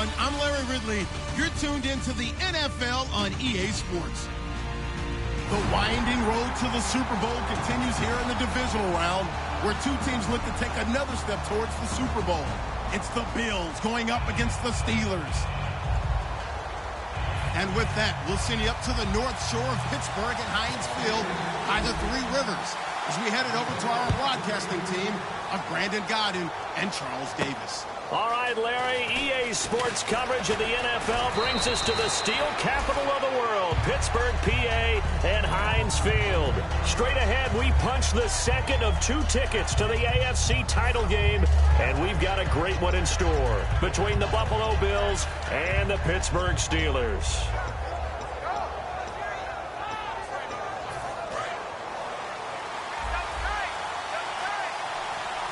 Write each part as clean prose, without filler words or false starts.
everyone. I'm Larry Ridley. You're tuned into the NFL on EA Sports. The winding road to the Super Bowl continues here in the divisional round, where two teams look to take another step towards the Super Bowl. It's the Bills going up against the Steelers. And with that, we'll send you up to the north shore of Pittsburgh at Heinz Field by the Three Rivers, as we headed over to our broadcasting team of Brandon Godden and Charles Davis. All right, Larry, EA Sports coverage of the NFL brings us to the steel capital of the world, Pittsburgh, PA, and Heinz Field. Straight ahead, we punch the second of two tickets to the AFC title game, and we've got a great one in store between the Buffalo Bills and the Pittsburgh Steelers.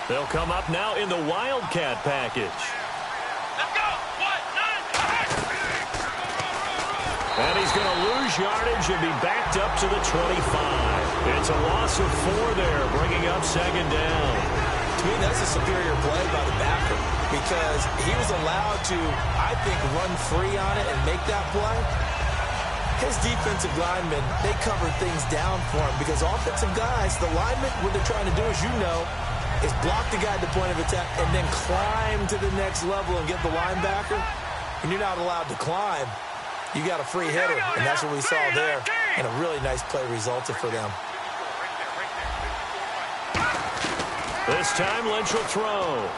They'll come up now in the Wildcat package. Let's go! And he's going to lose yardage and be backed up to the 25. It's a loss of 4 there, bringing up second down. To me, that's a superior play by the backer because he was allowed to, I think, run free on it and make that play. His defensive linemen, they covered things down for him because offensive guys, the linemen, what they're trying to do, as you know, is block the guy at the point of attack and then climb to the next level and get the linebacker. And you're not allowed to climb. You got a free hitter, and that's what we saw there. And a really nice play resulted for them. This time, Lynch will throw.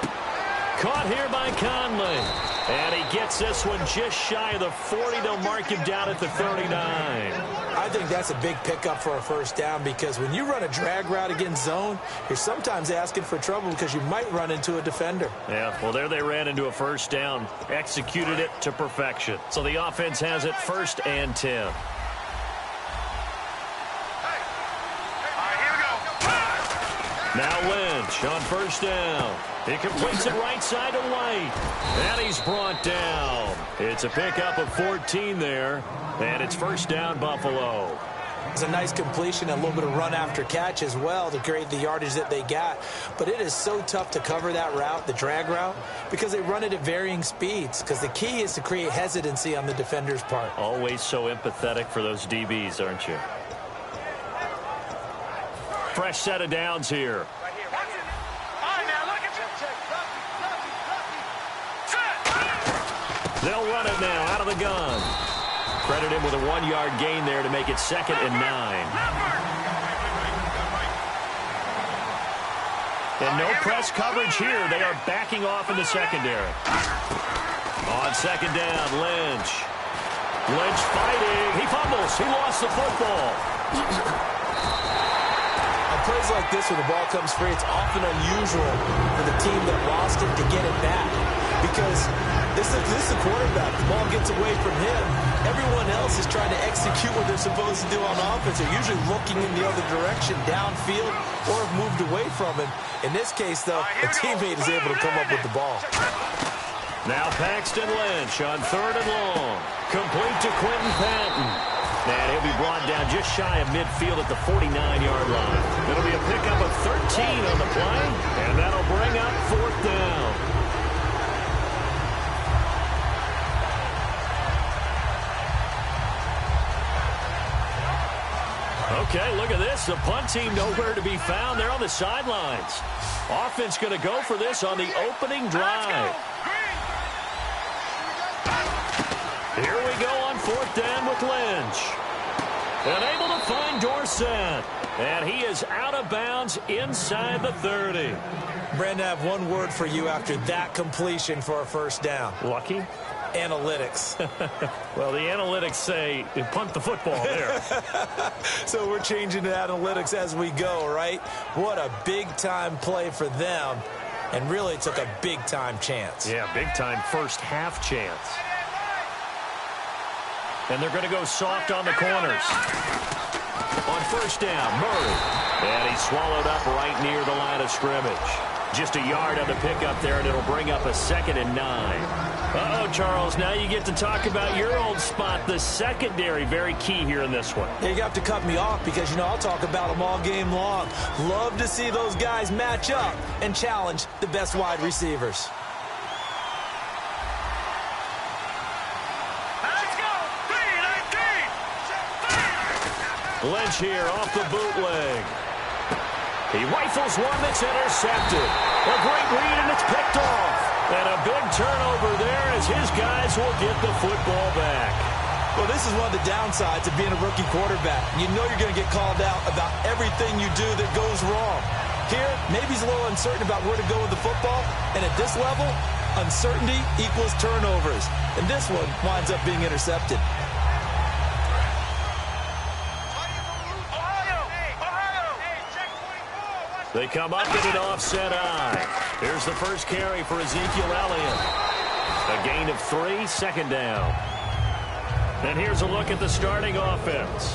Caught here by Conley. And he gets this one just shy of the 40. They'll mark him down at the 39. I think that's a big pickup for a first down because when you run a drag route against zone, you're sometimes asking for trouble because you might run into a defender. Yeah, well, there they ran into a first down. Executed it to perfection. So the offense has it 1st and 10. Now Lynch on first down. He completes it right side to White. And he's brought down. It's a pickup of 14 there. And it's first down, Buffalo. It's a nice completion, a little bit of run after catch as well to create the yardage that they got. But it is so tough to cover that route, the drag route, because they run it at varying speeds. Because the key is to create hesitancy on the defender's part. Always so empathetic for those DBs, aren't you? Fresh set of downs here. They'll run it now out of the gun. Credit him with a 1-yard gain there to make it 2nd and 9. And no press coverage here. They are backing off in the secondary. On second down, Lynch. Lynch fighting. He fumbles. He lost the football. Plays like this when the ball comes free, it's often unusual for the team that lost it to get it back because this is the quarterback. The ball gets away from him. Everyone else is trying to execute what they're supposed to do on offense. They're usually looking in the other direction, downfield, or have moved away from him. In this case, though, a teammate is able to come up with the ball. Now Paxton Lynch on 3rd and long. Complete to Quentin Patton. And he'll be brought down just shy of midfield at the 49-yard line. It'll be a pickup of 13 on the play, and that'll bring up 4th down. Okay, look at this. The punt team nowhere to be found. They're on the sidelines. Offense going to go for this on the opening drive. Here we go on 4th down with Lynch. And able to find Dorsett. And he is out of bounds inside the 30. Brandon, I have one word for you after that completion for a first down. Lucky? Analytics. Well, the analytics say punt the football there. So we're changing to analytics as we go, right? What a big-time play for them. And really took a big-time chance. Yeah, big-time first half chance. And they're going to go soft on the corners. On first down, Murray. And he's swallowed up right near the line of scrimmage. Just a yard on the pickup there, and it'll bring up a 2nd and 9. Uh-oh, Charles, now you get to talk about your old spot, the secondary. Very key here in this one. You have to cut me off because, you know, I'll talk about them all game long. Love to see those guys match up and challenge the best wide receivers. Lynch here off the bootleg. He rifles one that's intercepted. A great read, and it's picked off. And a big turnover there as his guys will get the football back. Well, this is one of the downsides of being a rookie quarterback. You know you're going to get called out about everything you do that goes wrong. Here, maybe he's a little uncertain about where to go with the football. And at this level, uncertainty equals turnovers. And this one winds up being intercepted. They come up in an offset eye. Here's the first carry for Ezekiel Elliott. A gain of 3, second down. And here's a look at the starting offense.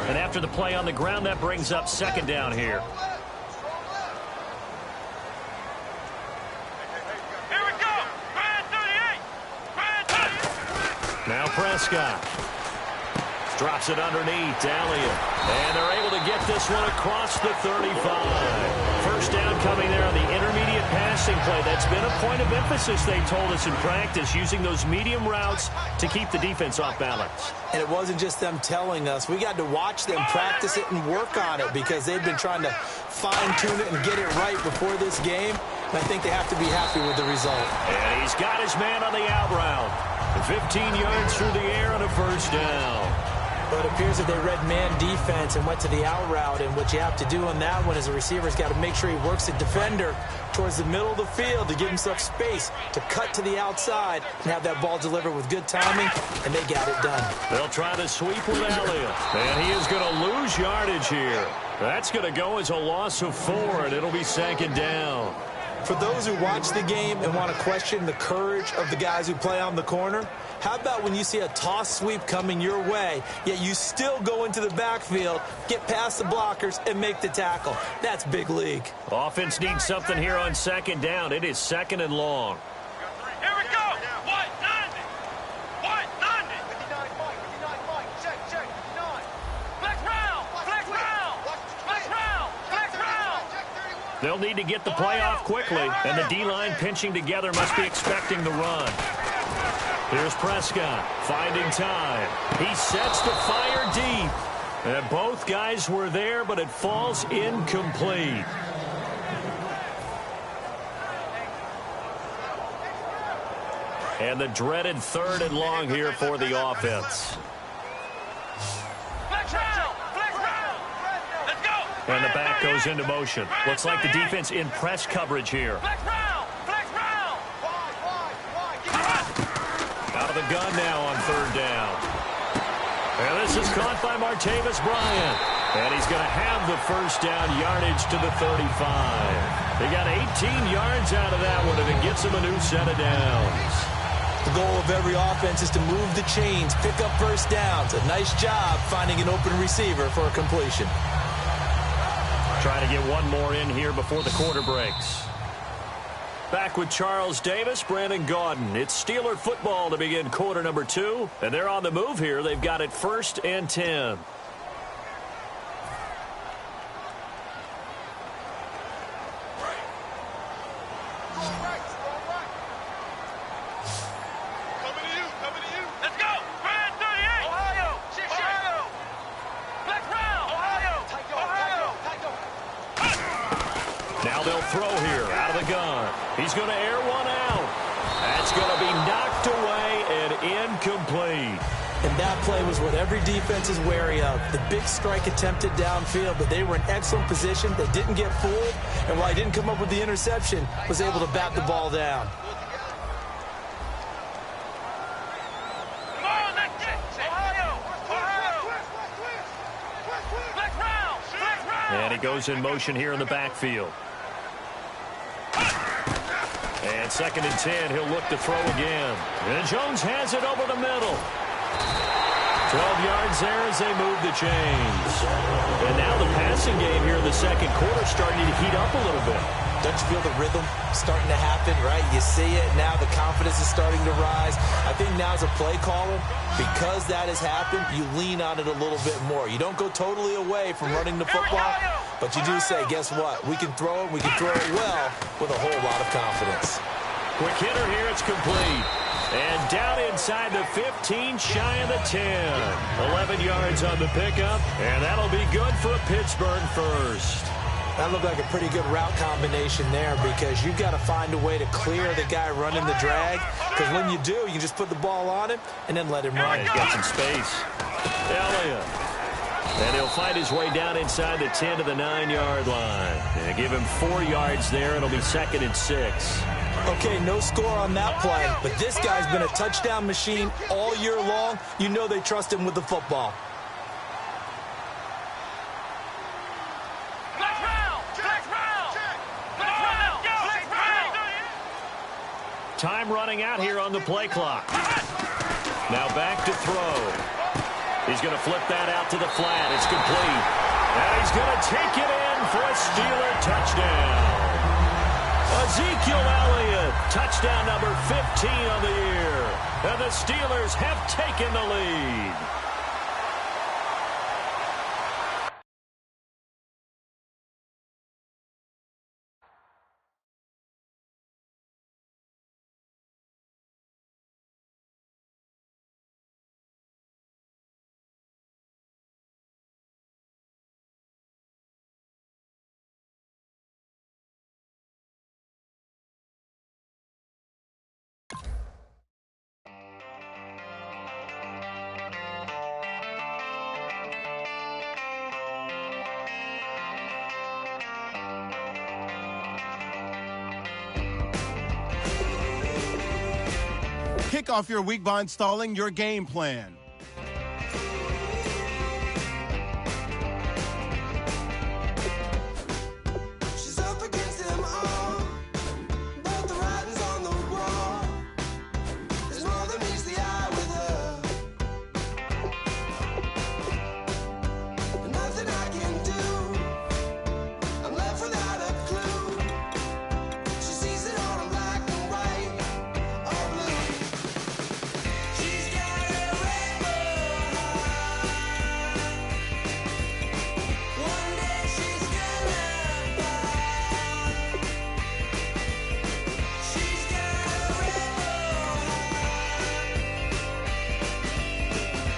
And after the play on the ground, that brings up second down here. Now Prescott drops it underneath Elliott, and they're able to get this one across the 35. First down coming there on the intermediate passing play. That's been a point of emphasis, they told us in practice, using those medium routes to keep the defense off balance. And it wasn't just them telling us. We got to watch them practice it and work on it because they've been trying to fine-tune it and get it right before this game. And I think they have to be happy with the result. And he's got his man on the out route. 15 yards through the air on a first down. But it appears that they read man defense and went to the out route. And what you have to do on that one is a receiver's got to make sure he works the defender towards the middle of the field to give himself space to cut to the outside and have that ball delivered with good timing, and they got it done. They'll try to sweep with Elliott. And he is going to lose yardage here. That's going to go as a loss of 4, and it'll be second down. For those who watch the game and want to question the courage of the guys who play on the corner, how about when you see a toss sweep coming your way, yet you still go into the backfield, get past the blockers, and make the tackle? That's big league. Offense needs something here on second down. It is second and long. Here we go. What? 90. What? 90. 59 Mike. 59 Mike. Check. 59. Flex round. Flex round. Flex round. Flex round. They'll need to get the play off quickly, and the D-line pinching together must be expecting the run. Here's Prescott finding time. He sets to fire deep. And both guys were there, but it falls incomplete. And the dreaded third and long here for the offense. Flex round. Flex round. Let's go. And the back goes into motion. Looks like the defense in press coverage here. Flex round. Flex round. Out of the gun now on third down. And this is caught by Martavis Bryant. And he's going to have the first down yardage to the 35. They got 18 yards out of that one, and it gets him a new set of downs. The goal of every offense is to move the chains, pick up first downs. A nice job finding an open receiver for a completion. Trying to get one more in here before the quarter breaks. Back with Charles Davis, Brandon Gaudin. It's Steeler football to begin quarter number 2. And they're on the move here. They've got it 1st and 10. Now they'll throw here out of the gun. He's going to air one out. That's going to be knocked away and incomplete. And that play was what every defense is wary of. The big strike attempted downfield, but they were in excellent position. They didn't get fooled, and while he didn't come up with the interception, was able to bat the ball down. And he goes in motion here in the backfield. And 2nd and 10, he'll look to throw again. And Jones has it over the middle. 12 yards there as they move the chains. And now the passing game here in the second quarter starting to heat up a little bit. Don't you feel the rhythm starting to happen, right? You see it now. The confidence is starting to rise. I think now as a play caller, because that has happened, you lean on it a little bit more. You don't go totally away from running the football, But you do say, guess what? We can throw it. We can throw it well with a whole lot of confidence. Quick hitter here. It's complete. And down inside the 15, shy of the 10. 11 yards on the pickup, and that'll be good for a Pittsburgh first. That looked like a pretty good route combination there because you've got to find a way to clear the guy running the drag, because when you do, you can just put the ball on him and then let him run. He's got some space. Elliott. And he'll find his way down inside the 10 to the 9-yard line. And give him 4 yards there. It'll be 2nd and 6. Okay, no score on that play, but this guy's been a touchdown machine all year long. You know they trust him with the football. Time running out here on the play clock. Now back to throw. He's going to flip that out to the flat. It's complete. And he's going to take it in for a Steeler touchdown. Ezekiel Elliott, touchdown number 15 on the year. And the Steelers have taken the lead. Kick off your week by installing your game plan. She's up against them all, but the writing's on the wall. There's more than meets the eye with her. And nothing I can do, I'm left without a clue. She sees it all in black and white or blue. She's got a rainbow heart. One day she's gonna fall. She's got a rainbow heart.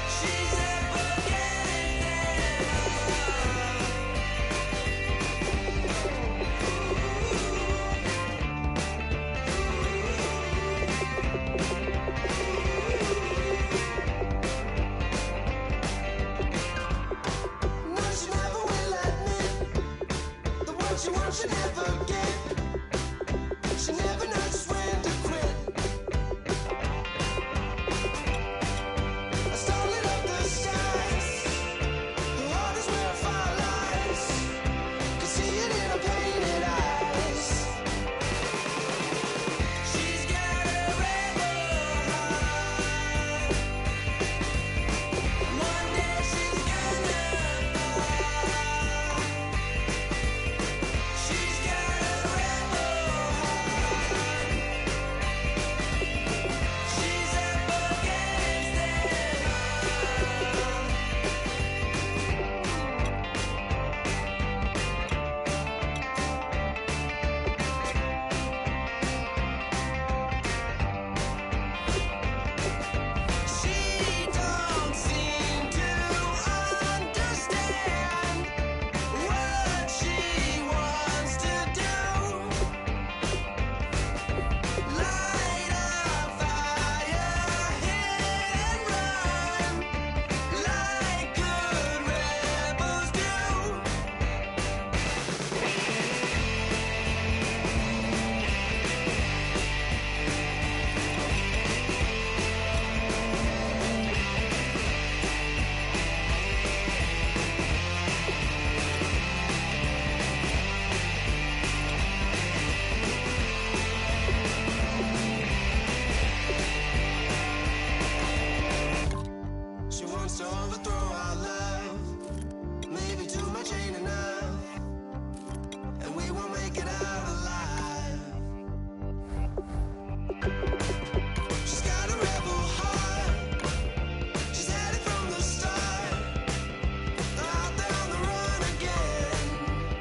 She's up against No, she never will admit the one she wants she never get. She never knows just when to quit. I stole it up the skies. Her heart is where fire lies. Can see it in her painted eyes. She's got a rainbow heart. One day she's gonna fall. She's got a rainbow heart. She's up against them all. She don't seem to understand what she wants to do. Light a fire, hit and run, like good rebels do. She wants to overthrow our love. Maybe too much ain't enough, and we won't make it out alive. She's got a rebel heart. She's had it from the start. Out there on the run again.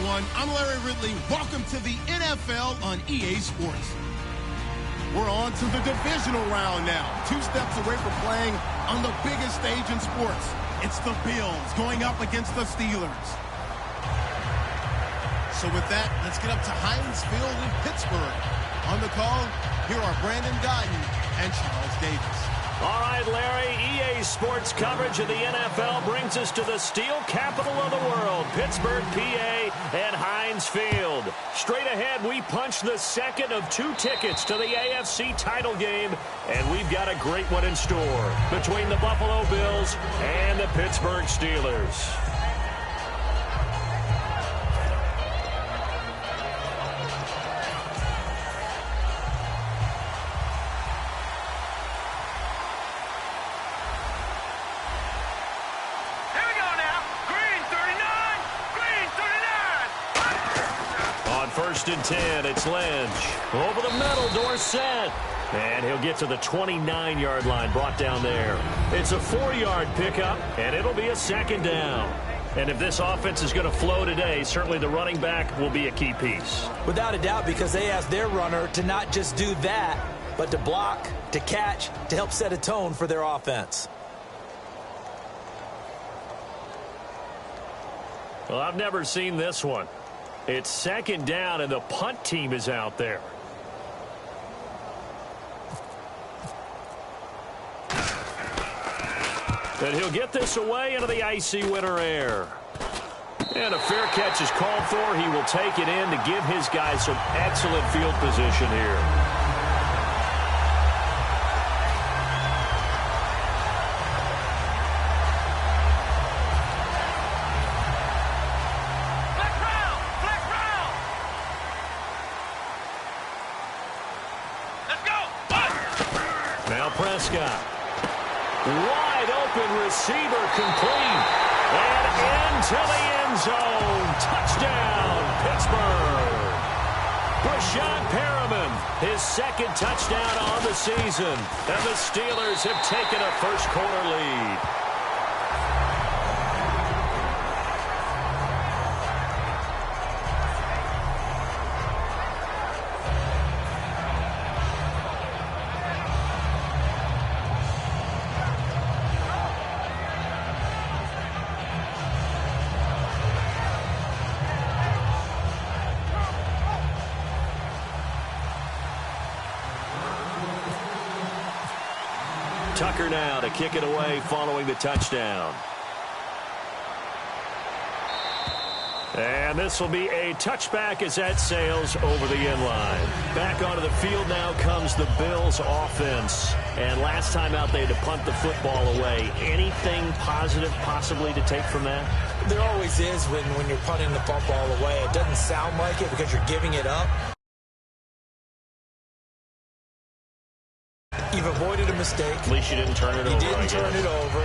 everyone. I'm Larry Ridley. Welcome to the NFL on EA Sports. We're on to the divisional round now. 2 steps away from playing on the biggest stage in sports. It's the Bills going up against the Steelers. So with that, let's get up to Heinz Field in Pittsburgh. On the call, here are Brandon Guyton and Charles Davis. All right, Larry, EA Sports coverage of the NFL brings us to the steel capital of the world, Pittsburgh, PA, and Heinz Field. Straight ahead, we punch the second of 2 tickets to the AFC title game, and we've got a great one in store between the Buffalo Bills and the Pittsburgh Steelers. First and 10, it's Lynch. Over the middle, Dorsett. And he'll get to the 29-yard line, brought down there. It's a 4-yard pickup, and it'll be a second down. And if this offense is going to flow today, certainly the running back will be a key piece. Without a doubt, because they asked their runner to not just do that, but to block, to catch, to help set a tone for their offense. Well, I've never seen this one. It's second down, and the punt team is out there. And he'll get this away into the icy winter air. And a fair catch is called for. He will take it in to give his guys some excellent field position here. Prescott. Wide open receiver complete. And into the end zone. Touchdown, Pittsburgh. Brashad Perriman, his second touchdown on the season. And the Steelers have taken a first-quarter lead. Tucker now to kick it away following the touchdown. And this will be a touchback as that sails over the end line. Back onto the field now comes the Bills offense. And last time out they had to punt the football away. Anything positive possibly to take from that? There always is when you're punting the football away. It doesn't sound like it because you're giving it up. You've avoided a mistake. At least you didn't turn it over. You didn't turn it over,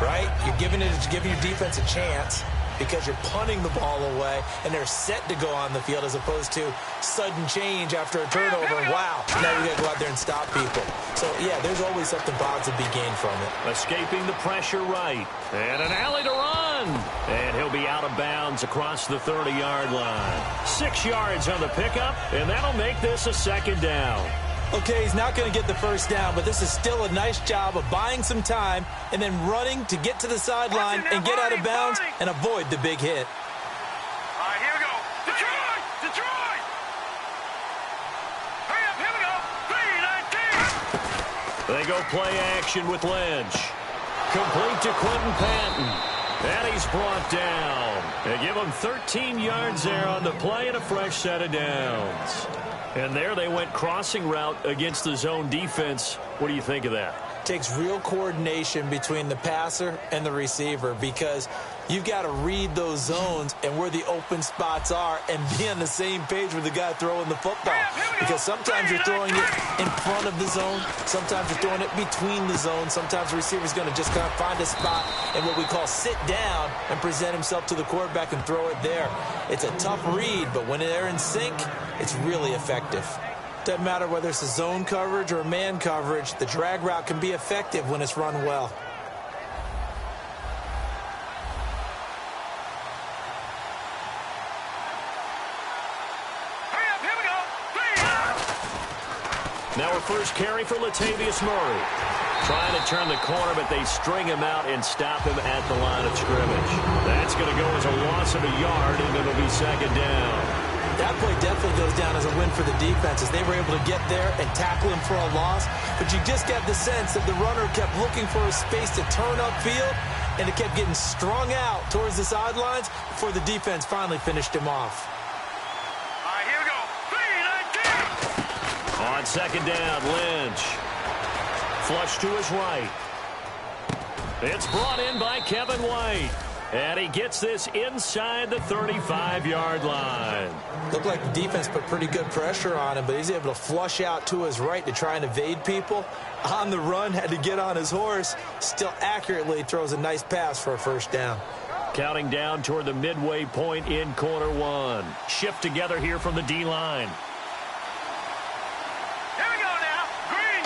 right? You're giving your defense a chance because you're punting the ball away, and they're set to go on the field as opposed to sudden change after a turnover. And wow, now we got to go out there and stop people. So, yeah, there's always something positive to be gained from it. Escaping the pressure right. And an alley to run. And he'll be out of bounds across the 30-yard line. 6 yards on the pickup, and that'll make this a second down. Okay, he's not going to get the first down, but this is still a nice job of buying some time and then running to get to the sideline and get out of bounds and avoid the big hit. All right, here we go. Detroit! Detroit! Hurry up, here we go. 3-19. They go play action with Lynch. Complete to Quentin Patton. And he's brought down. They give him 13 yards there on the play and a fresh set of downs. And there they went crossing route against the zone defense. What do you think of that? Takes real coordination between the passer and the receiver because you've got to read those zones and where the open spots are and be on the same page with the guy throwing the football. Because sometimes you're throwing it in front of the zone. Sometimes you're throwing it between the zones. Sometimes the receiver's going to just kind of find a spot and what we call sit down and present himself to the quarterback and throw it there. It's a tough read, but when they're in sync, it's really effective. Doesn't matter whether it's a zone coverage or a man coverage, the drag route can be effective when it's run well. Now a first carry for Latavius Murray. Trying to turn the corner, but they string him out and stop him at the line of scrimmage. That's going to go as a loss of a yard, and it'll be second down. That play definitely goes down as a win for the defense as they were able to get there and tackle him for a loss. But you just got the sense that the runner kept looking for a space to turn upfield, and it kept getting strung out towards the sidelines before the defense finally finished him off. All right, here we go. 3, 19. On second down, Lynch. Flush to his right. It's brought in by Kevin White. And he gets this inside the 35-yard line. Looked like the defense put pretty good pressure on him, but he's able to flush out to his right to try and evade people. On the run, had to get on his horse. Still accurately throws a nice pass for a first down. Counting down toward the midway point in quarter one. Shift together here from the D-line. Here we go now. Green.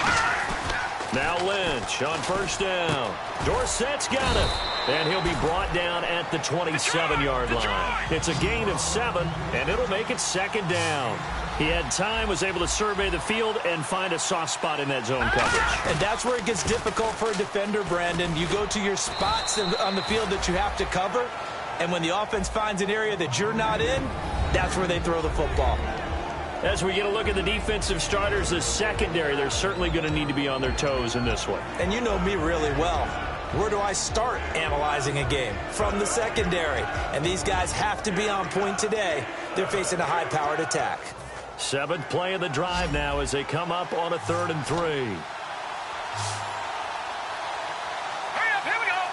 Now Lynch on first down. Dorsett's got him. And he'll be brought down at the 27-yard line. It's a gain of 7, and it'll make it second down. He had time, was able to survey the field and find a soft spot in that zone coverage. And that's where it gets difficult for a defender, Brandon. You go to your spots on the field that you have to cover, and when the offense finds an area that you're not in, that's where they throw the football. As we get a look at the defensive starters, the secondary, they're certainly going to need to be on their toes in this one. And you know me really well. Where do I start analyzing a game? From the secondary. And these guys have to be on point today. They're facing a high-powered attack. 7th play of the drive now as they come up on a 3rd and 3. Hurry up, here we go.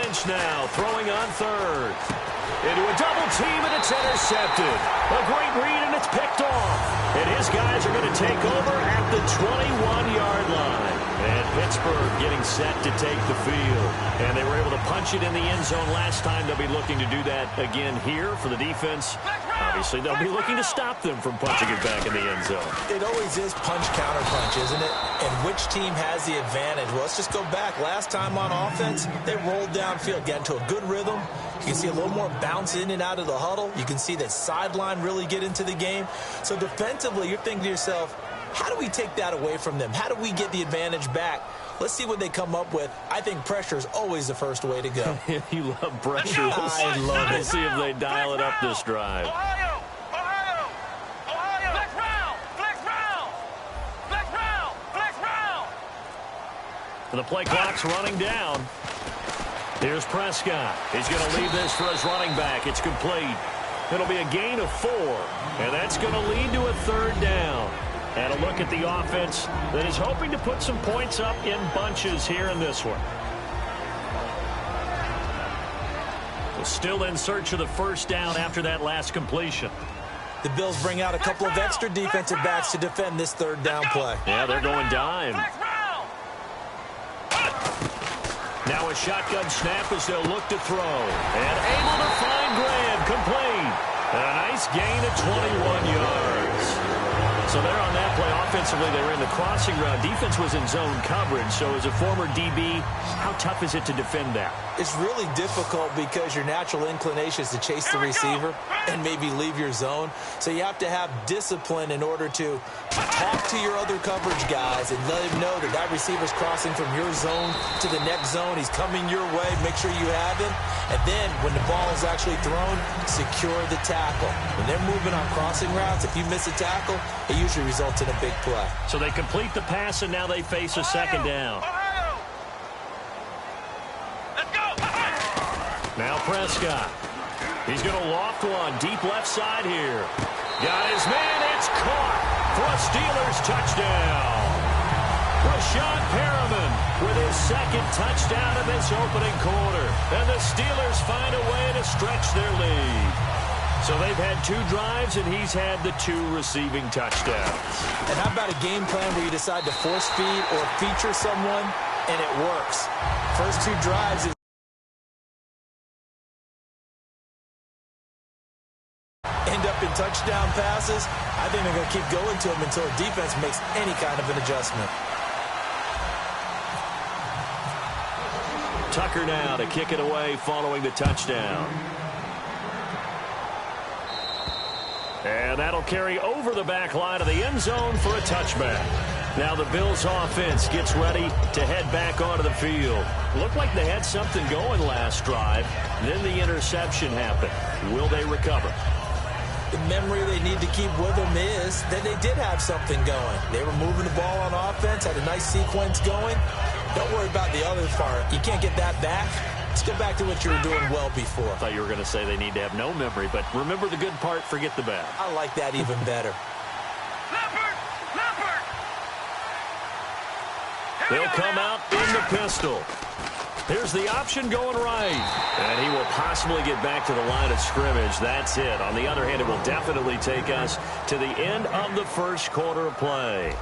Lynch now throwing on 3rd. Into a double team, and it's intercepted. A great read, and it's picked off. And his guys are going to take over at the 21-yard line. And Pittsburgh getting set to take the field. And they were able to punch it in the end zone last time. They'll be looking to do that again here for the defense. Obviously, they'll be looking to stop them from punching it back in the end zone. It always is punch-counter-punch, isn't it? And which team has the advantage? Well, let's just go back. Last time on offense, they rolled downfield, got into a good rhythm. You can see a little more bounce in and out of the huddle. You can see that sideline really get into the game. So defensively, you're thinking to yourself, how do we take that away from them? How do we get the advantage back? Let's see what they come up with. I think pressure is always the first way to go. You love pressure. I love it. We'll see if they dial it up this drive. Ohio. Ohio. Ohio. Flex round. Flex round. Flex round. Flex round. The play clock's running down. Here's Prescott. He's going to leave this for his running back. It's complete. It'll be a gain of 4, and that's going to lead to a 3rd down. And a look at the offense that is hoping to put some points up in bunches here in this one. Still in search of the first down after that last completion. The Bills bring out a couple of extra defensive backs to defend this 3rd down play. Yeah, they're going dime. Flex round. Now a shotgun snap as they'll look to throw. And able to find Graham, complete. And a nice gain of 21 yards. So they're on that play. Offensively, they were in the crossing route. Defense was in zone coverage. So as a former DB, how tough is it to defend that? It's really difficult because your natural inclination is to chase the receiver and maybe leave your zone. So you have to have discipline in order to talk to your other coverage guys and let him know that that receiver's crossing from your zone to the next zone. He's coming your way. Make sure you have him. And then when the ball is actually thrown, secure the tackle. When they're moving on crossing routes, if you miss a tackle, it usually results in a big play. So they complete the pass, and now they face a second down. Ohio. Let's go. Now Prescott. He's going to loft one deep left side here. Got his man. It's caught for a Steelers touchdown. Rashad Perriman with his 2nd touchdown of this opening quarter. And the Steelers find a way to stretch their lead. So they've had 2 drives, and he's had the 2 receiving touchdowns. And how about a game plan where you decide to force feed or feature someone, and it works? First 2 drives end up in touchdown passes. I think they're going to keep going to him until the defense makes any kind of an adjustment. Tucker now to kick it away following the touchdown. And that'll carry over the back line of the end zone for a touchback. Now the Bills offense gets ready to head back onto the field. Looked like they had something going last drive. Then the interception happened. Will they recover? The memory they need to keep with them is that they did have something going. They were moving the ball on offense, had a nice sequence going. Don't worry about the other part. You can't get that back. Let's get back to what you were doing well before. I thought you were going to say they need to have no memory, but remember the good part, forget the bad. I like that even better. They'll come out in the pistol. Here's the option going right. And he will possibly get back to the line of scrimmage. That's it. On the other hand, it will definitely take us to the end of the first quarter of play.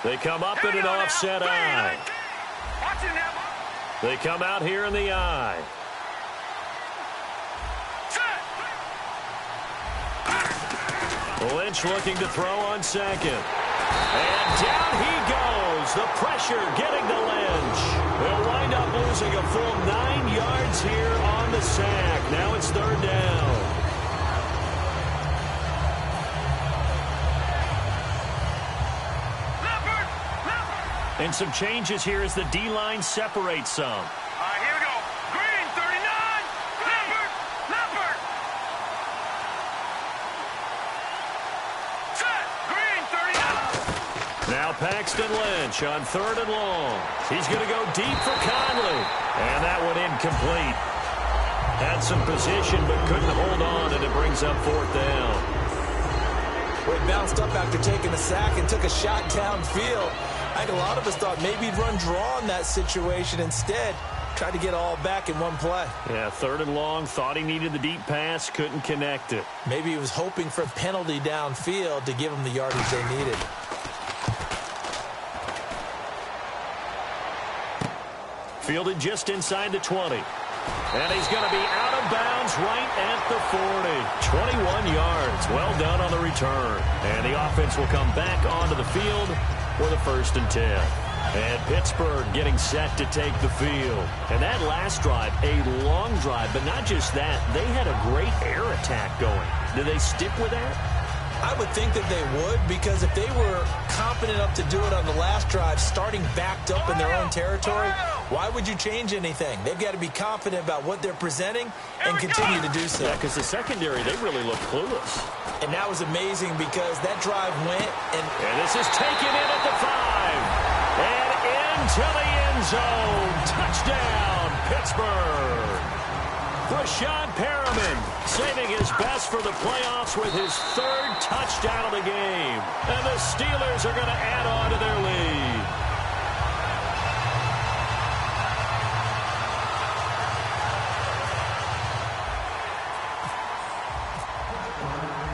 They come up in an offset eye. They come out here in the eye. Lynch looking to throw on second. And down he goes. The pressure getting to Lynch. They'll wind up losing a full 9 yards here on the sack. Now it's third down. And some changes here as the D-line separates some. All right, here we go. Green, 39. Leopard. Set. Green, 39. Now Paxton Lynch on third and long. He's going to go deep for Conley. And that one incomplete. Had some position but couldn't hold on, and it brings up fourth down. Well, he bounced up after taking a sack and took a shot downfield. I think a lot of us thought maybe he'd run draw in that situation. Instead, tried to get all back in one play. Yeah, third and long. Thought he needed the deep pass. Couldn't connect it. Maybe he was hoping for a penalty downfield to give him the yardage they needed. Fielded just inside the 20. And he's going to be out of bounds right at the 40. 21 yards. Well done on the return. And the offense will come back onto the field for the 1st and 10. And Pittsburgh getting set to take the field. And that last drive, a long drive, but not just that. They had a great air attack going. Do they stick with that? I would think that they would, because if they were confident enough to do it on the last drive, starting backed up in their own territory, why would you change anything? They've got to be confident about what they're presenting and continue to do so. Yeah, because the secondary, they really look clueless. And that was amazing because that drive went and this is taken in at the 5. And into the end zone. Touchdown, Pittsburgh. Rashad Perriman saving his best for the playoffs with his 3rd touchdown of the game. And the Steelers are going to add on to their lead.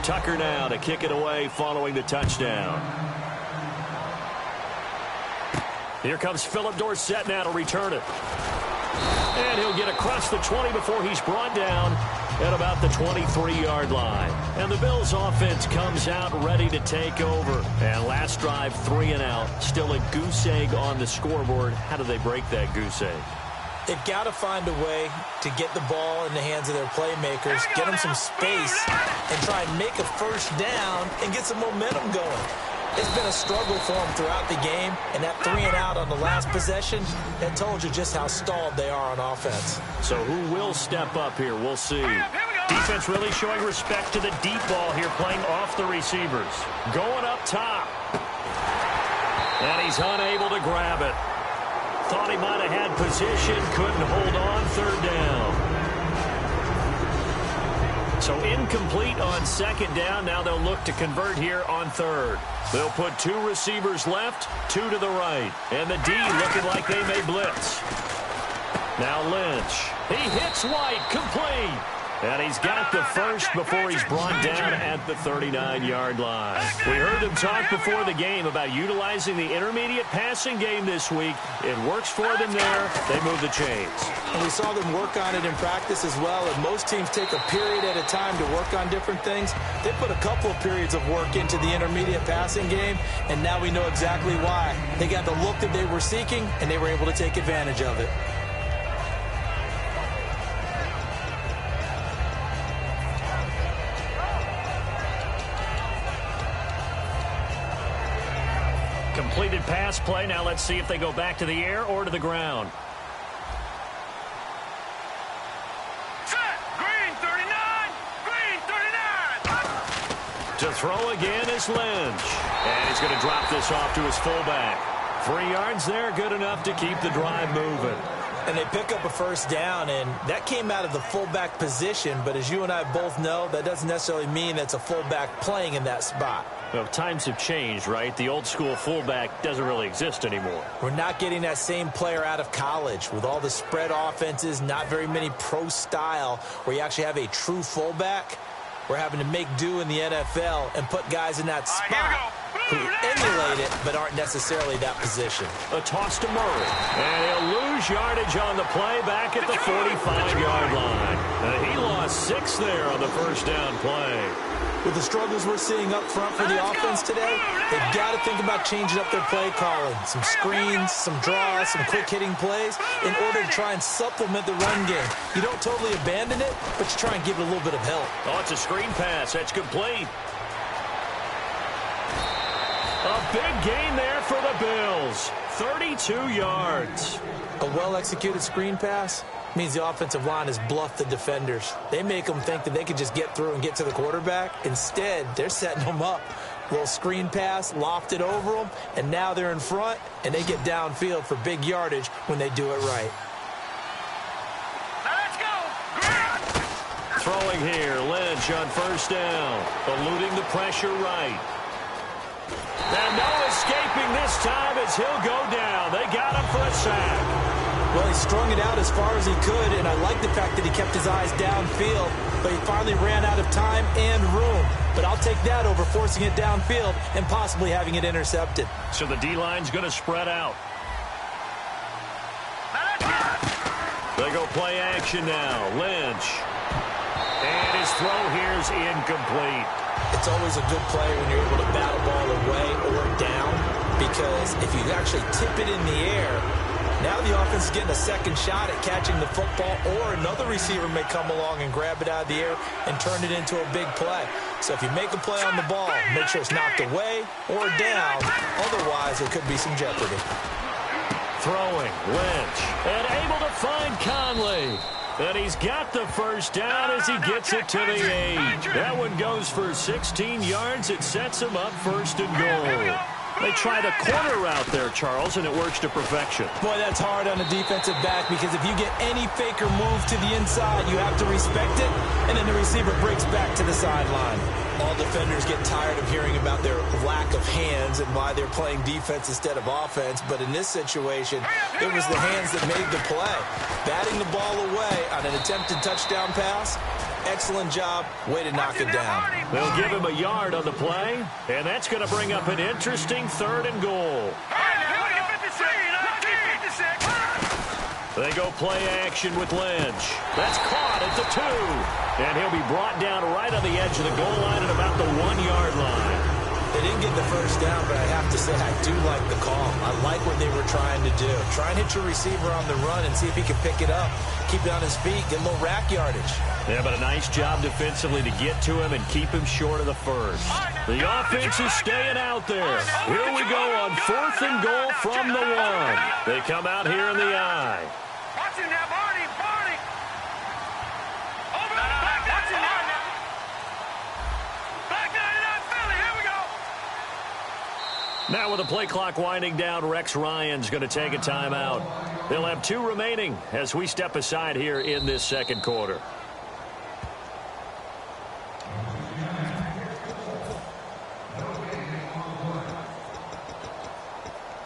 Tucker now to kick it away following the touchdown. Here comes Philip Dorsett now to return it. And he'll get across the 20 before he's brought down at about the 23-yard line. And the Bills offense comes out ready to take over. And last drive, 3 and out. Still a goose egg on the scoreboard. How do they break that goose egg? they've got to find a way to get the ball in the hands of their playmakers, get them some space, and try and make a first down and get some momentum going. It's been a struggle for them throughout the game, and that 3 and out on the last possession, that told you just how stalled they are on offense. So who will step up here? We'll see. Defense really showing respect to the deep ball here, playing off the receivers. Going up top. And he's unable to grab it. Thought he might have had position, couldn't hold on, third down. So incomplete on second down. Now they'll look to convert here on third. They'll put 2 receivers left, 2 to the right. And the D looking like they may blitz. Now Lynch. He hits White, complete. And he's got the first before he's brought down at the 39-yard line. We heard them talk before the game about utilizing the intermediate passing game this week. It works for them there. They move the chains. And we saw them work on it in practice as well. And most teams take a period at a time to work on different things. They put a couple of periods of work into the intermediate passing game, and now we know exactly why. They got the look that they were seeking, and they were able to take advantage of it. Completed pass play. Now let's see if they go back to the air or to the ground. Set. Green 39. Green 39. To throw again is Lynch. And he's going to drop this off to his fullback. 3 yards there, good enough to keep the drive moving. And they pick up a first down, and that came out of the fullback position. But as you and I both know, that doesn't necessarily mean it's a fullback playing in that spot. Well, times have changed, right? The old school fullback doesn't really exist anymore. We're not getting that same player out of college. With all the spread offenses, not very many pro style where you actually have a true fullback. We're having to make do in the NFL and put guys in that spot who emulate it but aren't necessarily that position. A toss to Murray. And he'll lose yardage on the play back at the 45-yard line. He lost 6 there on the first down play. With the struggles we're seeing up front for the offense today, they've got to think about changing up their play calling. Some screens, some draws, some quick-hitting plays in order to try and supplement the run game. You don't totally abandon it, but you try and give it a little bit of help. Oh, it's a screen pass. That's complete. A big gain there for the Bills. 32 yards. A well-executed screen pass means the offensive line has bluffed the defenders. They make them think that they can just get through and get to the quarterback. Instead, they're setting them up. Little screen pass, lofted over them, and now they're in front, and they get downfield for big yardage when they do it right. Let's go. Throwing here, Lynch on first down. Eluding the pressure right. And no escaping this time as he'll go down. They got him for a sack. Well, he strung it out as far as he could, and I like the fact that he kept his eyes downfield, but he finally ran out of time and room. But I'll take that over forcing it downfield and possibly having it intercepted. So the D-line's going to spread out. They go play action now. Lynch. And his throw here's incomplete. It's always a good play when you're able to bat a ball away or down, because if you actually tip it in the air, now the offense is getting a second shot at catching the football, or another receiver may come along and grab it out of the air and turn it into a big play. So if you make a play on the ball, make sure it's knocked away or down. Otherwise, there could be some jeopardy. Throwing, Lynch, and able to find Conley. And he's got the first down as he gets it to the 8. That one goes for 16 yards. It sets him up first and goal. They try the corner route there, Charles, and it works to perfection. Boy, that's hard on a defensive back, because if you get any fake or move to the inside, you have to respect it, and then the receiver breaks back to the sideline. All defenders get tired of hearing about their lack of hands and why they're playing defense instead of offense, but in this situation, it was the hands that made the play. Batting the ball away on an attempted touchdown pass, excellent job. Way to knock it down. They'll give him a yard on the play, and that's going to bring up an interesting 3rd and goal. They go play action with Lynch. That's caught at the 2. And he'll be brought down right on the edge of the goal line at about the 1-yard line. They didn't get the first down, but I have to say I do like the call. I like what they were trying to do. Try and hit your receiver on the run and see if he can pick it up. Keep it on his feet, get a little rack yardage. Yeah, but a nice job defensively to get to him and keep him short of the first. The offense is staying out there. Here we go on 4th and goal from the 1. They come out here in the I. Watch him now, Barney. Barney. Over there. Watch him now. Back 99 Philly. Here we go. Now with the play clock winding down, Rex Ryan's going to take a timeout. They'll have 2 remaining as we step aside here in this second quarter.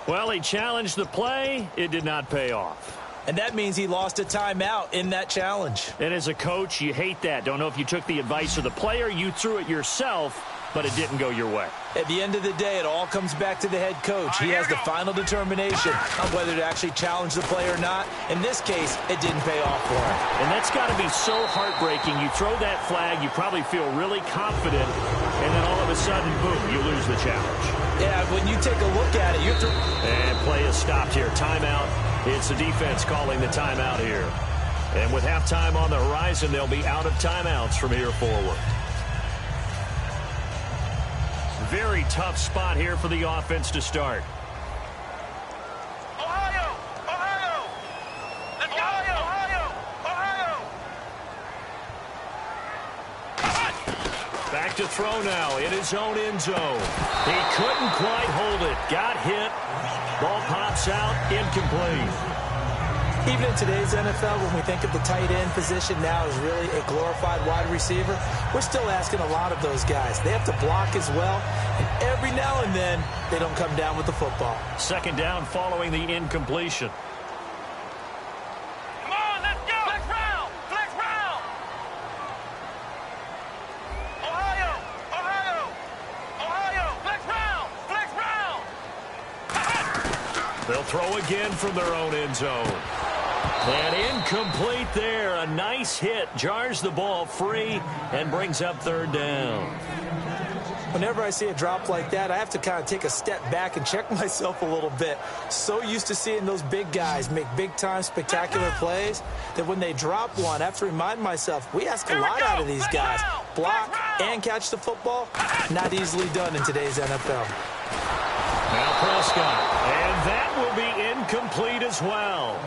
Well, he challenged the play. It did not pay off. and that means he lost a timeout in that challenge. And as a coach, you hate that. Don't know if you took the advice of the player, you threw it yourself, but it didn't go your way. At the end of the day, it all comes back to the head coach. He has the final determination on whether to actually challenge the play or not. In this case, it didn't pay off for him. And that's got to be so heartbreaking. You throw that flag, you probably feel really confident, and then all of a sudden, boom, you lose the challenge. Yeah, when you take a look at it, you have to... And play is stopped here. Timeout. It's the defense calling the timeout here. And with halftime on the horizon, they'll be out of timeouts from here forward. Very tough spot here for the offense to start. Ohio! Ohio! Let's go! Ohio! Ohio! Back to throw now in his own end zone. He couldn't quite hold it. Got hit. Ball pops out. Incomplete. Even in today's NFL, when we think of the tight end position now as really a glorified wide receiver, we're still asking a lot of those guys. They have to block as well, and every now and then, they don't come down with the football. Second down following the incompletion. Come on, let's go! Flex round! Flex round! Ohio! Ohio! Ohio! Flex round! Flex round! They'll throw again from their own end zone. And incomplete there. A nice hit. Jars the ball free and brings up third down. Whenever I see a drop like that, I have to kind of take a step back and check myself a little bit. So used to seeing those big guys make big-time spectacular plays that when they drop one, I have to remind myself, we ask a lot out of these guys. Block and catch the football, not easily done in today's NFL. Now Prescott. And that will be incomplete as well.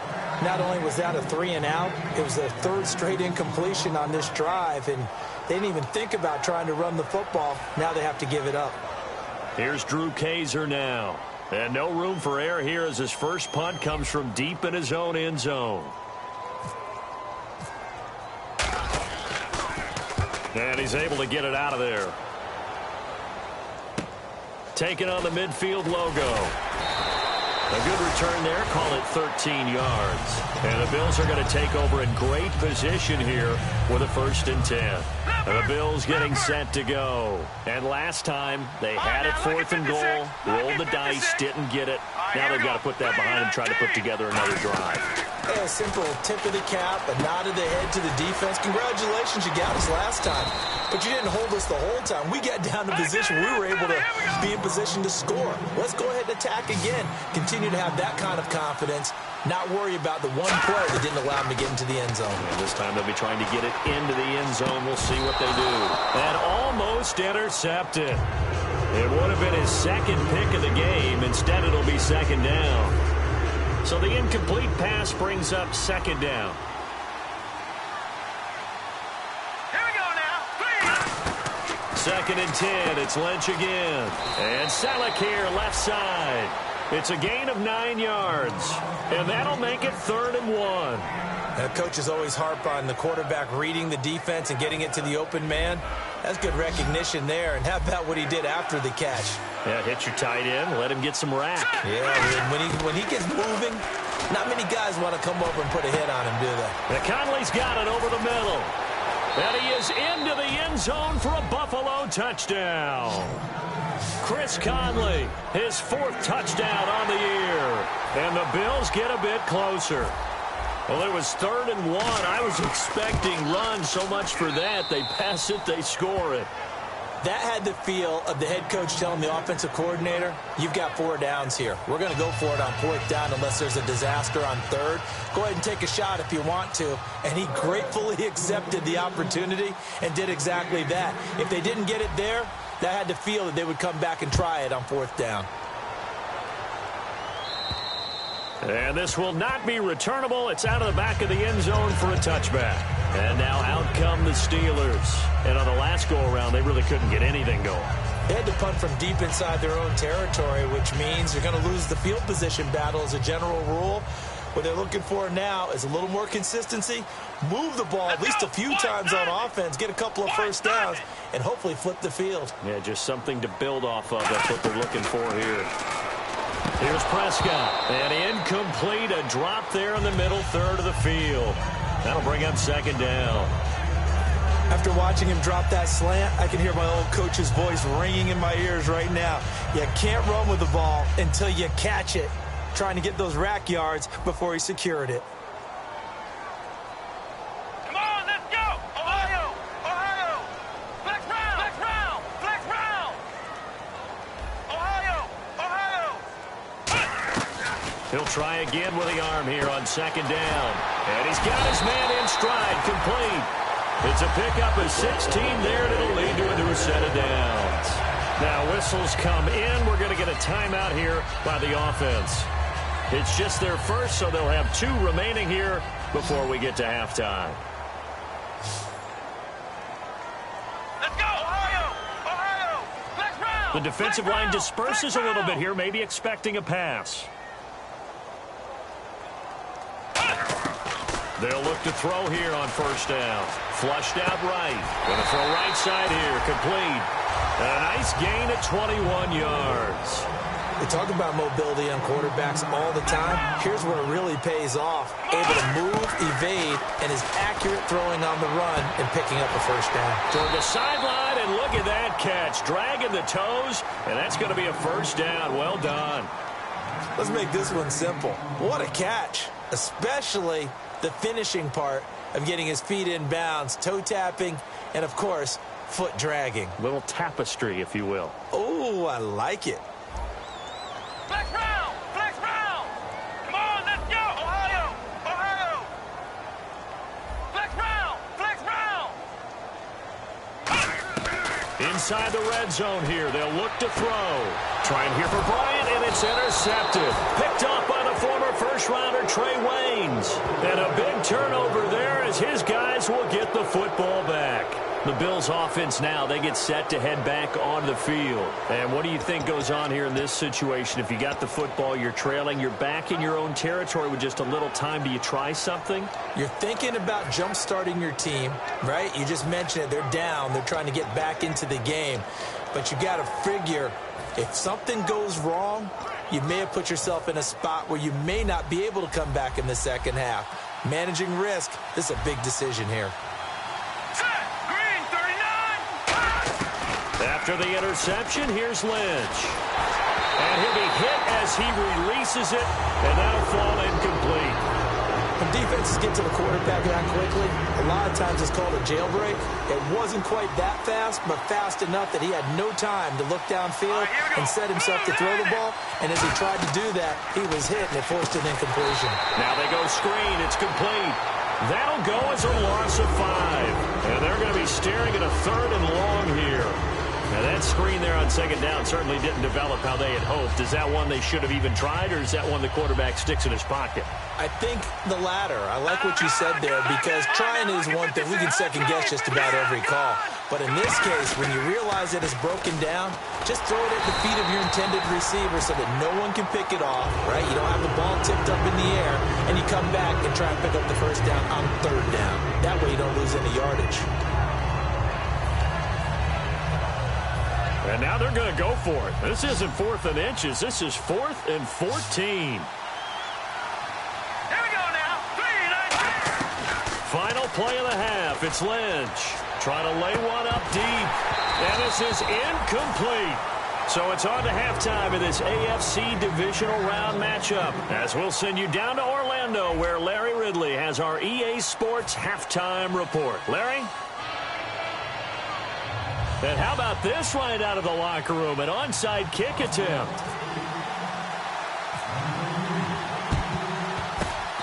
Not only was that a 3-and-out, it was their third straight incompletion on this drive, and they didn't even think about trying to run the football. Now they have to give it up. Here's Drew Kaiser now. And no room for error here as his first punt comes from deep in his own end zone. And he's able to get it out of there. Taking on the midfield logo. A good return there. Call it 13 yards. And the Bills are going to take over in great position here with a 1st and 10. And the Bills getting set to go. And last time, they had it 4th and goal, rolled the dice, didn't get it. Now they've got to put that behind them, try to put together another drive. A simple tip of the cap, a nod of the head to the defense. Congratulations, you got us last time. But you didn't hold us the whole time. We got down to position. We were able to be in position to score. Let's go ahead and attack again. Continue to have that kind of confidence. Not worry about the one play that didn't allow them to get into the end zone. And this time they'll be trying to get it into the end zone. We'll see what they do. And almost intercepted. It would have been his second pick of the game. Instead, it'll be second down. So the incomplete pass brings up second down. Here we go now. Please. 2nd and 10. It's Lynch again. And Selleck here, left side. It's a gain of 9 yards. And that'll make it 3rd and 1. Coaches always harp on the quarterback reading the defense and getting it to the open man. That's good recognition there. And how about what he did after the catch? Yeah, hit your tight end. Let him get some rack. Yeah, when he gets moving, not many guys want to come over and put a hit on him, do they? Now Conley's got it over the middle. And he is into the end zone for a Buffalo touchdown. Chris Conley, his 4th touchdown on the year. And the Bills get a bit closer. Well, it was 3rd and 1. I was expecting runs, so much for that. They pass it, they score it. That had the feel of the head coach telling the offensive coordinator, you've got 4 downs here. We're going to go for it on 4th down unless there's a disaster on 3rd. Go ahead and take a shot if you want to. And he gratefully accepted the opportunity and did exactly that. If they didn't get it there, that had the feel that they would come back and try it on 4th down. And this will not be returnable. It's out of the back of the end zone for a touchback. And now out come the Steelers. And on the last go-around, they really couldn't get anything going. They had to punt from deep inside their own territory, which means they're going to lose the field position battle as a general rule. What they're looking for now is a little more consistency, move the ball at least a few times on offense, get a couple of 1st downs, and hopefully flip the field. Yeah, just something to build off of. That's what they're looking for here. Here's Prescott. And incomplete, a drop there in the middle third of the field. That'll bring up second down. After watching him drop that slant, I can hear my old coach's voice ringing in my ears right now. You can't run with the ball until you catch it. Trying to get those rack yards before he secured it. Come on, let's go! Ohio! Ohio! Flex round! Flex round! Flex round! Ohio! Ohio! He'll try again with the arm here on second down. And he's got his man in stride, complete. It's a pickup of 16 there, and it'll lead to a new set of downs. Now whistles come in. We're going to get a timeout here by the offense. It's just their first, so they'll have 2 remaining here before we get to halftime. Let's go! Ohio! Ohio! Flex round! The defensive line disperses a little bit here, maybe expecting a pass. They'll look to throw here on first down. Flushed out right. Going to throw right side here. Complete. And a nice gain at 21 yards. We talk about mobility on quarterbacks all the time. Here's where it really pays off. Able to move, evade, and is accurate throwing on the run and picking up a first down. Toward the sideline, and look at that catch. Dragging the toes, and that's going to be a first down. Well done. Let's make this one simple. What a catch, especially the finishing part of getting his feet in bounds, toe tapping, and of course, foot dragging. Little tapestry, if you will. Oh, I like it. Flex round! Flex round! Come on, let's go! Ohio! Ohio! Flex round! Flex round! Inside the red zone here, they'll look to throw. Trying here for Bryant, and it's intercepted. Picked off by the former first-rounder Trey Waynes. And a big turnover there as his guys will get the football back. The Bills offense now, they get set to head back on the field. And what do you think goes on here in this situation? If you got the football, you're trailing, you're back in your own territory with just a little time. Do you try something? You're thinking about jump-starting your team, right? You just mentioned it. They're down. They're trying to get back into the game. But you got to figure, if something goes wrong, you may have put yourself in a spot where you may not be able to come back in the second half. Managing risk, this is a big decision here. Set! Green 39! After the interception, here's Lynch. And he'll be hit as he releases it, and that'll fall incomplete. When defenses get to the quarterback that quickly, a lot of times it's called a jailbreak. It wasn't quite that fast, but fast enough that he had no time to look downfield and set himself to throw the ball. And as he tried to do that, he was hit, and it forced an incompletion. Now they go screen. It's complete. That'll go as a loss of 5. And they're going to be staring at a third and long here. Now that screen there on second down certainly didn't develop how they had hoped. Is that one they should have even tried, or is that one the quarterback sticks in his pocket? I think the latter. I like what you said there, because trying is one thing. We can second-guess just about every call. But in this case, when you realize that it's broken down, just throw it at the feet of your intended receiver so that no one can pick it off, right? You don't have the ball tipped up in the air, and you come back and try and pick up the first down on third down. That way you don't lose any yardage. And now they're going to go for it. This isn't 4th and inches. This is 4th and 14. Here we go now. 3, 9, 6. Final play of the half. It's Lynch trying to lay one up deep. And this is incomplete. So it's on to halftime of this AFC divisional round matchup, as we'll send you down to Orlando, where Larry Ridley has our EA Sports halftime report. Larry? And how about this right out of the locker room? An onside kick attempt.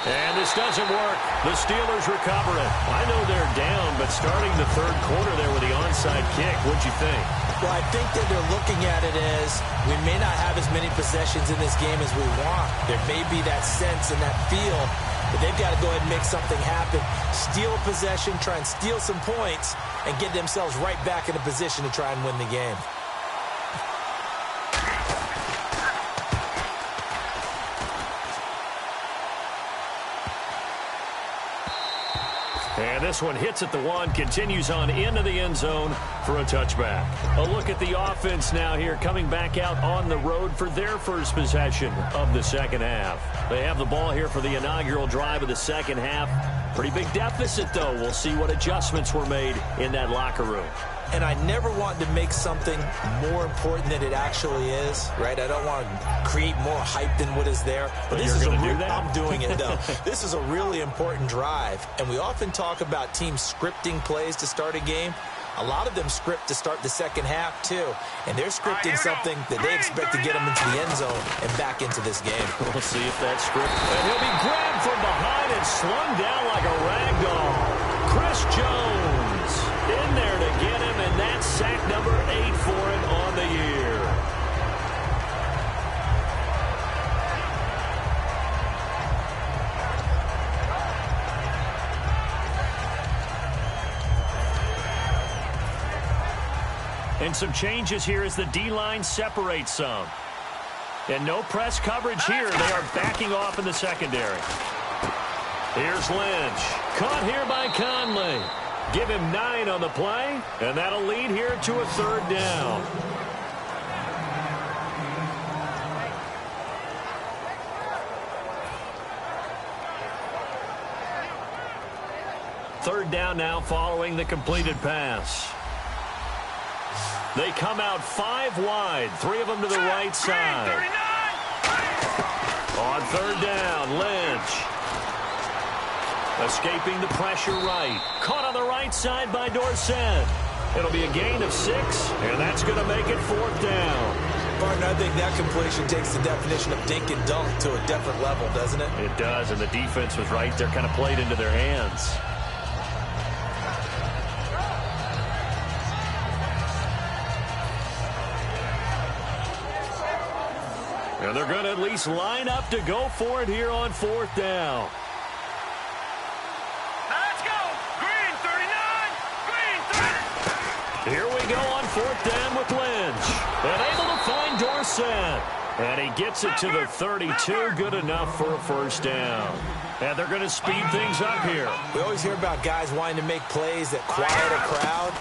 And this doesn't work. The Steelers recover it. I know they're down, but starting the third quarter there with the onside kick, what'd you think? Well, I think that they're looking at it as we may not have as many possessions in this game as we want. There may be that sense and that feel, but they've got to go ahead and make something happen. Steal a possession, try and steal some points, and get themselves right back in a position to try and win the game. And this one hits at the 1, continues on into the end zone for a touchback. A look at the offense now here, coming back out on the road for their first possession of the second half. They have the ball here for the inaugural drive of the second half. Pretty big deficit, though. We'll see what adjustments were made in that locker room. And I never want to make something more important than it actually is, right? I don't want to create more hype than what is there. But this is I'm doing it, though. This is a really important drive. And we often talk about teams scripting plays to start a game. A lot of them script to start the second half, too. And they're scripting something that they expect to get them into the end zone and back into this game. We'll see if that script. And he'll be grabbed from behind and slung down like a rag doll. Chris Jones in there to get him, and that's sack number 8 for him on the year. And some changes here as the D-line separates some. And no press coverage here. They are backing off in the secondary. Here's Lynch. Caught here by Conley. Give him 9 on the play, and that'll lead here to a third down. Third down now following the completed pass. They come out 5 wide, 3 of them to the right side. On third down, Lynch. Escaping the pressure right. Caught on the right side by Dorsett. It'll be a gain of 6, and that's going to make it 4th down. Martin, I think that completion takes the definition of dink and dunk to a different level, doesn't it? It does, and the defense was right there, kind of played into their hands. And they're going to at least line up to go for it here on 4th down. Let's go! Green 39! Green 30! Here we go on 4th down with Lynch. And able to find Dorsett. And he gets it to the 32. Good enough for a first down. And they're going to speed things up here. We always hear about guys wanting to make plays that quiet a crowd.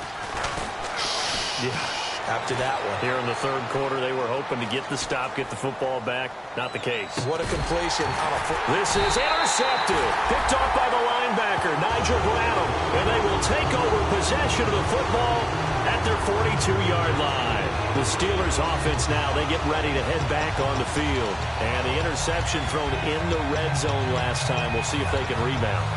Yeah. After that one. Here in the third quarter, they were hoping to get the stop, get the football back. Not the case. What a completion. This is intercepted. Picked off by the linebacker, Nigel Bradham. And they will take over possession of the football at their 42-yard line. The Steelers offense now, they get ready to head back on the field. And the interception thrown in the red zone last time. We'll see if they can rebound.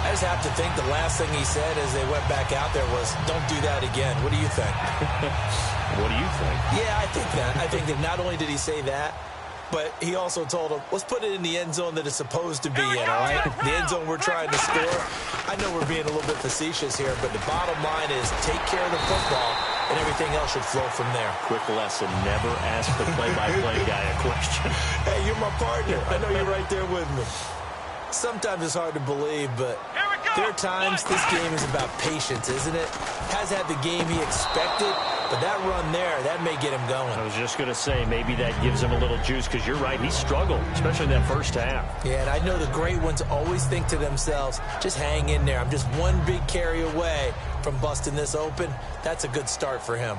I just have to think the last thing he said as they went back out there was, don't do that again. What do you think? What do you think? Yeah, I think that. I think that not only did he say that, but he also told him, let's put it in the end zone that it's supposed to be in, all right? The end zone we're trying to score. I know we're being a little bit facetious here, but the bottom line is take care of the football, and everything else should flow from there. Quick lesson, never ask the play-by-play guy a question. Hey, you're my partner. I know you're right there with me. Sometimes it's hard to believe, but there are times this game is about patience, isn't it? Has had the game he expected, but that run there, that may get him going. I was just going to say, maybe that gives him a little juice, because you're right, he struggled, especially in that first half. Yeah, and I know the great ones always think to themselves, just hang in there. I'm just one big carry away from busting this open. That's a good start for him.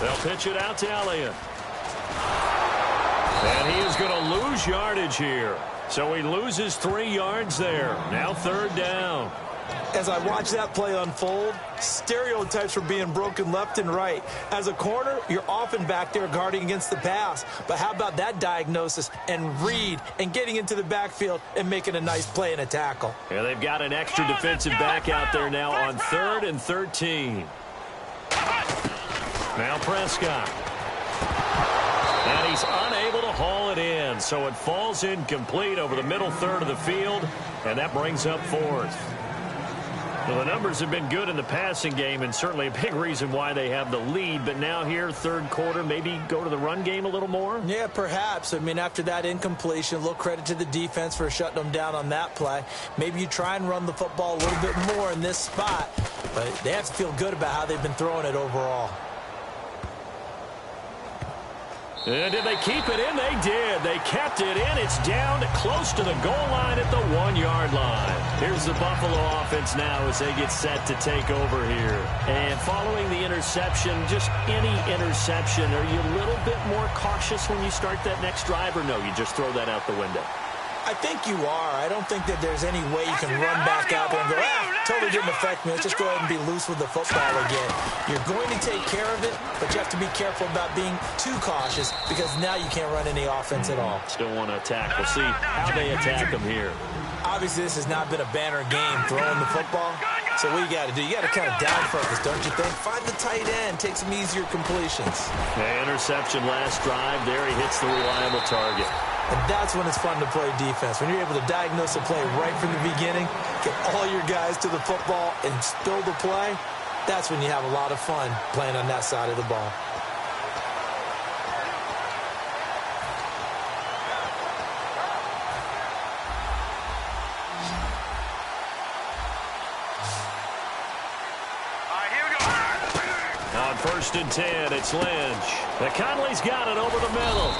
They'll pitch it out to Elliott. And he is going to lose yardage here. So he loses 3 yards there. Now third down. As I watch that play unfold, stereotypes are being broken left and right. As a corner, you're often back there guarding against the pass. But how about that diagnosis and read and getting into the backfield and making a nice play and a tackle? Yeah, they've got an extra defensive back out there now on 3rd and 13. Now Prescott. And he's unable to haul it in, so it falls incomplete over the middle third of the field, and that brings up 4th. Well, the numbers have been good in the passing game, and certainly a big reason why they have the lead, but now here, third quarter, maybe go to the run game a little more? Yeah, perhaps. I mean, after that incompletion, a little credit to the defense for shutting them down on that play. Maybe you try and run the football a little bit more in this spot, but they have to feel good about how they've been throwing it overall. And did they keep it in? They did. They kept it in. It's down close to the goal line at the 1-yard line. Here's the Buffalo offense now as they get set to take over here. And following the interception, just any interception, are you a little bit more cautious when you start that next drive, or no, you just throw that out the window? I think you are. I don't think that there's any way you can run back out there and go, totally didn't affect me. Let's just go ahead and be loose with the football again. You're going to take care of it, but you have to be careful about being too cautious because now you can't run any offense at all. Still want to attack. We'll see how they attack them here. Obviously, this has not been a banner game throwing the football. So what you got to do, you got to kind of down focus, don't you think? Find the tight end, take some easier completions. Interception last drive. There he hits the reliable target. And that's when it's fun to play defense. When you're able to diagnose a play right from the beginning, get all your guys to the football and spill the play, that's when you have a lot of fun playing on that side of the ball. On 1st and 10, it's Lynch. Conley's got it over the middle.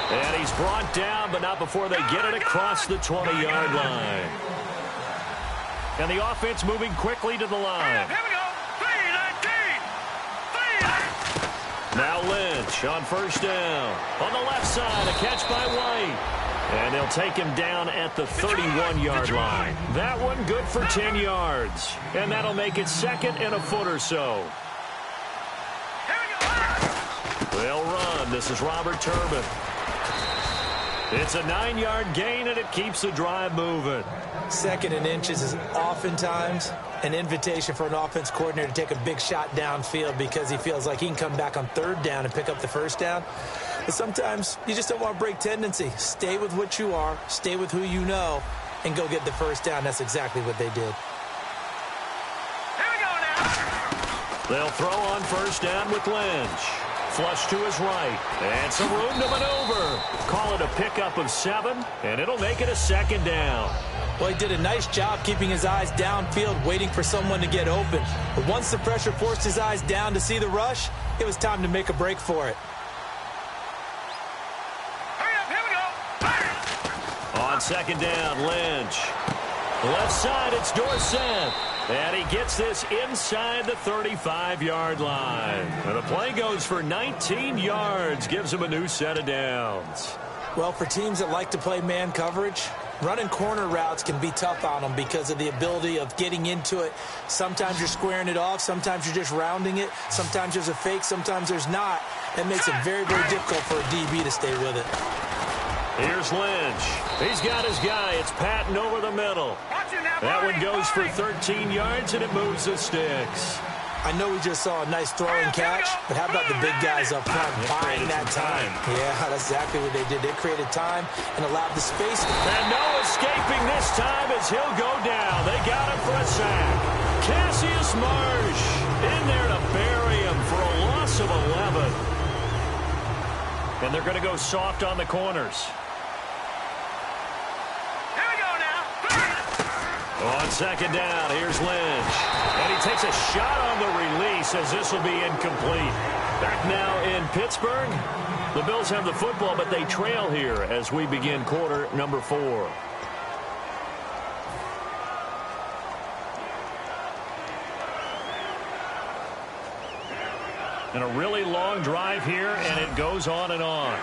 And he's brought down, but not before they get it across the 20-yard line. And the offense moving quickly to the line. Here we go. 3-19. Now Lynch on 1st down. On the left side, a catch by White. And they'll take him down at the 31-yard line. That one good for 10 yards. And that'll make it 2nd and a foot or so. They'll run. This is Robert Turbin. It's a 9-yard gain, and it keeps the drive moving. 2nd and inches is oftentimes an invitation for an offense coordinator to take a big shot downfield because he feels like he can come back on 3rd down and pick up the 1st down. But sometimes you just don't want to break tendency. Stay with what you are, stay with who you know, and go get the 1st down. That's exactly what they did. Here we go now. They'll throw on 1st down with Lynch. Flush to his right. And some room to maneuver. Call it a pickup of 7, and it'll make it a 2nd down. Well, he did a nice job keeping his eyes downfield, waiting for someone to get open. But once the pressure forced his eyes down to see the rush, it was time to make a break for it. Hurry up, here we go. On 2nd down, Lynch. Left side, it's Dorsett. And he gets this inside the 35-yard line. And the play goes for 19 yards, gives him a new set of downs. Well, for teams that like to play man coverage, running corner routes can be tough on them because of the ability of getting into it. Sometimes you're squaring it off. Sometimes you're just rounding it. Sometimes there's a fake. Sometimes there's not. It makes it very, very difficult for a DB to stay with it. Here's Lynch. He's got his guy. It's Patton over the middle. That one goes for 13 yards, and it moves the sticks. I know we just saw a nice throwing catch, but how about the big guys up front buying that time? Yeah, that's exactly what they did. They created time and allowed the space. And no escaping this time as he'll go down. They got him for a sack. Cassius Marsh in there to bury him for a loss of 11. And they're going to go soft on the corners. On 2nd down, here's Lynch. And he takes a shot on the release as this will be incomplete. Back now in Pittsburgh. The Bills have the football, but they trail here as we begin quarter number 4. And a really long drive here, and it goes on and on.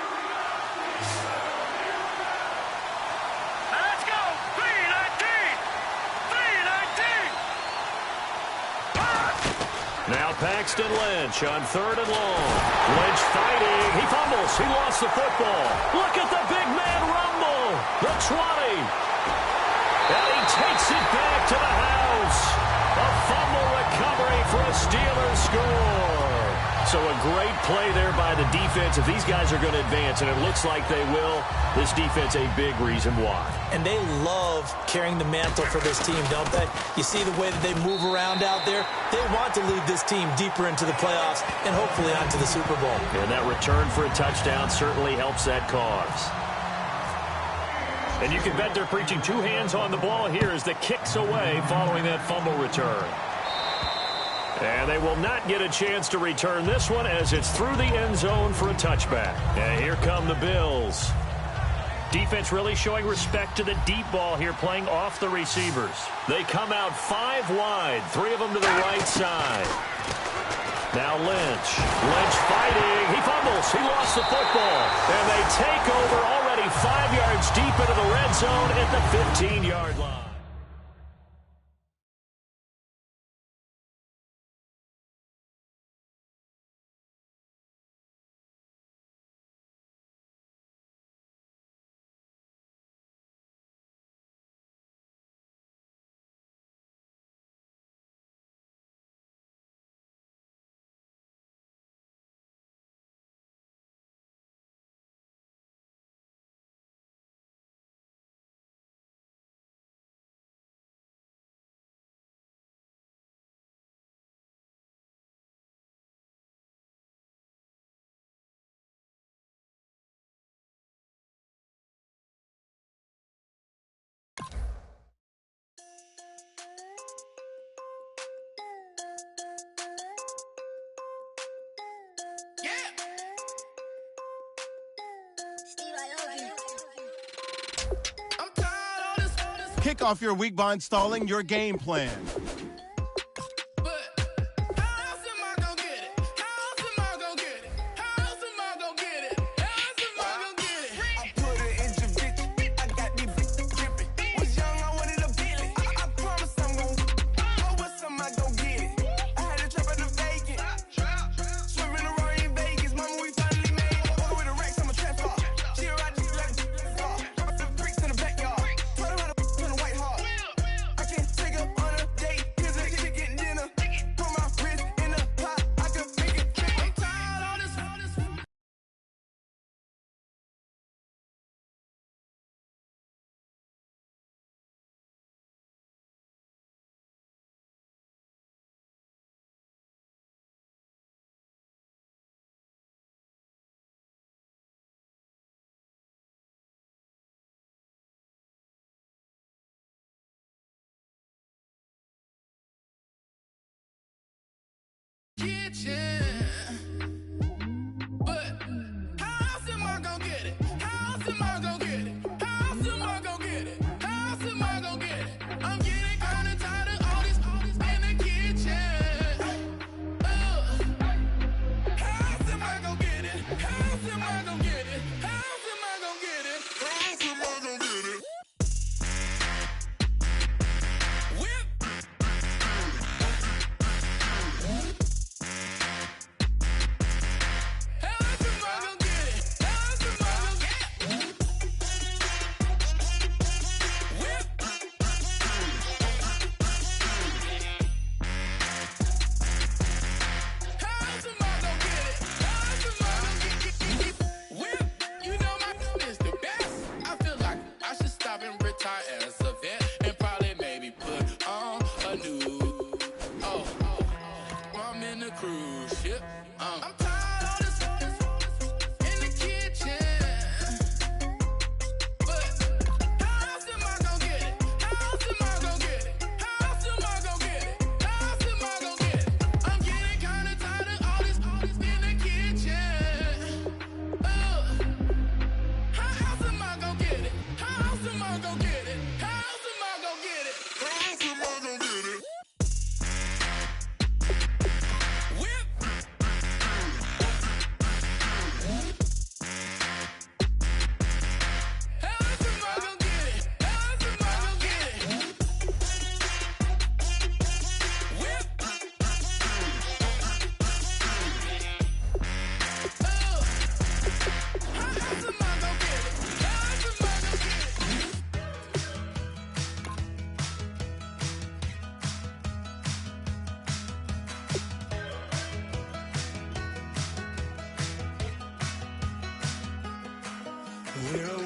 Now Paxton Lynch on 3rd and long. Lynch fighting. He fumbles. He lost the football. Look at the big man rumble. The 20. And he takes it back to the house. A fumble recovery for a Steelers score. So a great play there by the defense. If these guys are going to advance, and it looks like they will, this defense a big reason why. And they love carrying the mantle for this team, don't they? You see the way that they move around out there? They want to lead this team deeper into the playoffs and hopefully onto the Super Bowl. And that return for a touchdown certainly helps that cause. And you can bet they're preaching 2 hands on the ball here as the kick's away following that fumble return. And they will not get a chance to return this one as it's through the end zone for a touchback. And here come the Bills. Defense really showing respect to the deep ball here, playing off the receivers. They come out 5 wide, 3 of them to the right side. Now Lynch. Lynch fighting. He fumbles. He lost the football. And they take over already 5 yards deep into the red zone at the 15-yard line. Kick off your week by installing your game plan. We're